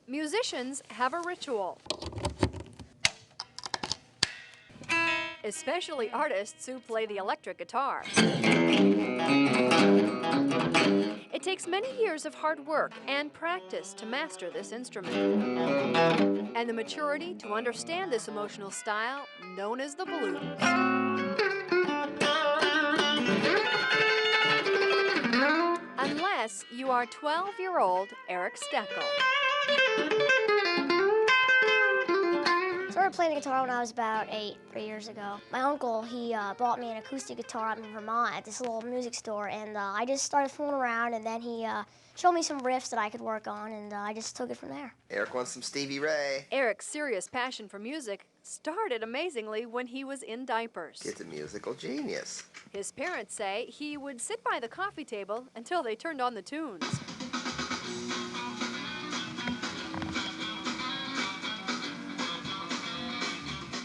Musicians have a ritual, especially artists who play the electric guitar. It takes many years of hard work and practice to master this instrument, and the maturity to understand this emotional style known as the blues. Unless you are 12-year-old Eric Steckel. I started playing the guitar when I was about 3 years ago. My uncle, he bought me an acoustic guitar out in Vermont at this little music store, and I just started fooling around, and then he showed me some riffs that I could work on, and I just took it from there. Eric wants some Stevie Ray. Eric's serious passion for music started amazingly when he was in diapers. Kid's a musical genius. His parents say he would sit by the coffee table until they turned on the tunes.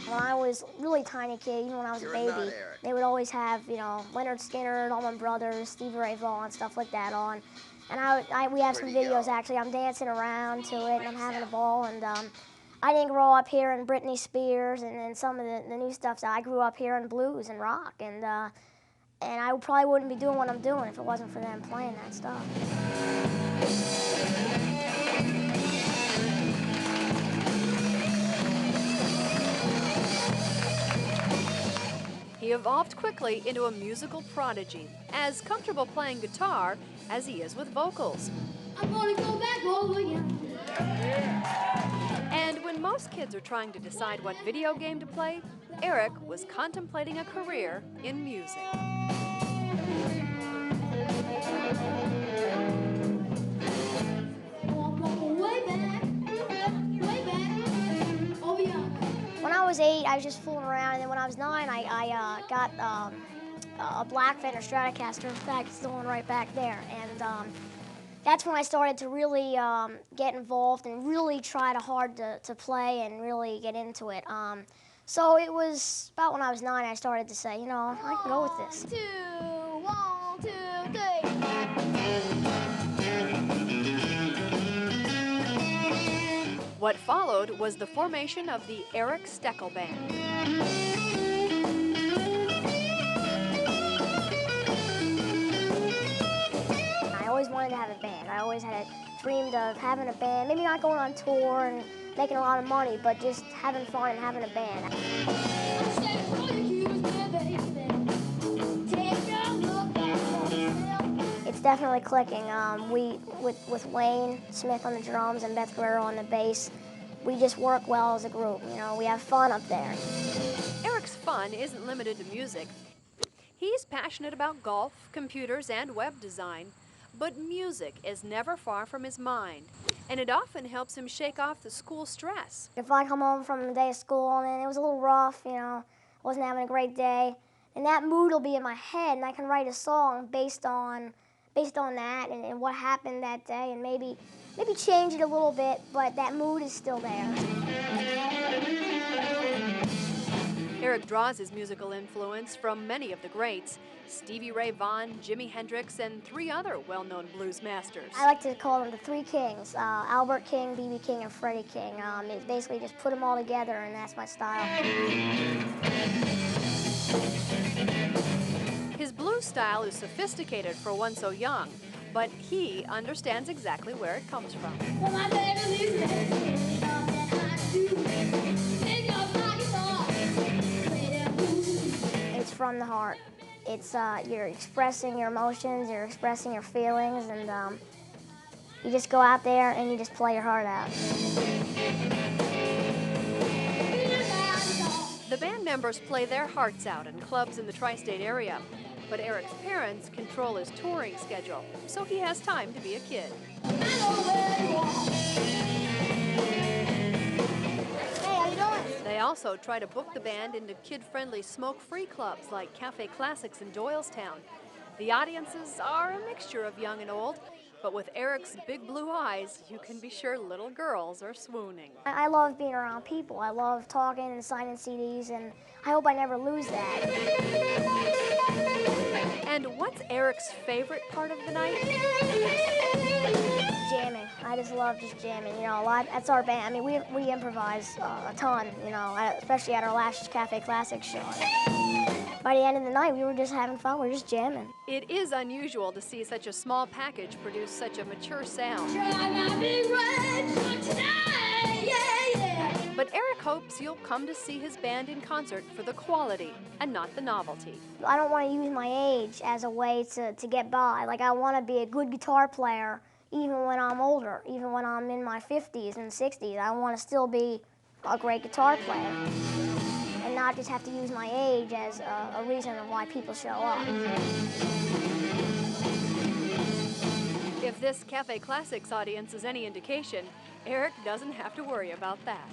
When I was a really tiny kid, even when I was a baby, they would always have, Leonard Skinner, Allman Brothers, Stevie Ray Vaughan, stuff like that on. And we have some videos, actually. I'm dancing around to it, and I'm having a ball. And I didn't grow up hearing Britney Spears and some of the new stuff. So I grew up hearing blues and rock. And I probably wouldn't be doing what I'm doing if it wasn't for them playing that stuff. He evolved quickly into a musical prodigy, as comfortable playing guitar as he is with vocals. I'm gonna go back over again. And when most kids are trying to decide what video game to play, Eric was contemplating a career in music. When I was 8, I was just fooling around, and then when I was 9, I got a black Fender Stratocaster. In fact, it's the one right back there. And that's when I started to really get involved and really try hard to play and really get into it. So it was about when I was 9 I started to say, I can go with this. 1, 2, 3. What followed was the formation of the Eric Steckel Band. I always wanted to have a band. I always had dreamed of having a band, maybe not going on tour and making a lot of money, but just having fun and having a band. It's definitely clicking. With Wayne Smith on the drums and Beth Guerrero on the bass, we just work well as a group. We have fun up there. Eric's fun isn't limited to music. He's passionate about golf, computers, and web design, but music is never far from his mind, and it often helps him shake off the school stress. If I come home from the day of school and it was a little rough, wasn't having a great day, and that mood will be in my head, and I can write a song based on that and what happened that day, and maybe change it a little bit, but that mood is still there. Eric draws his musical influence from many of the greats: Stevie Ray Vaughan, Jimi Hendrix, and 3 other well-known blues masters. I like to call them the 3 kings, Albert King, B.B. King, and Freddie King. It basically just put them all together, and that's my style. His blues style is sophisticated for one so young, but he understands exactly where it comes from. It's from the heart. It's you're expressing your emotions, you're expressing your feelings, and you just go out there and you just play your heart out. The band members play their hearts out in clubs in the tri-state area, but Eric's parents control his touring schedule, so he has time to be a kid. Hey, how you doing? They also try to book the band into kid-friendly smoke-free clubs like Cafe Classics in Doylestown. The audiences are a mixture of young and old, but with Eric's big blue eyes, you can be sure little girls are swooning. I love being around people. I love talking and signing CDs, and I hope I never lose that. And what's Eric's favorite part of the night? Jamming. I just love love just jamming, you know, a lot. That's our band. I mean, we improvise a ton, you know, especially at our last Cafe Classics show. By the end of the night, we were just having fun. We were just jamming. It is unusual to see such a small package produce such a mature sound. But Eric hopes you'll come to see his band in concert for the quality and not the novelty. I don't want to use my age as a way to get by. Like, I want to be a good guitar player even when I'm older, even when I'm in my 50s and 60s. I want to still be a great guitar player and not just have to use my age as a reason of why people show up. If this Cafe Classics audience is any indication, Eric doesn't have to worry about that.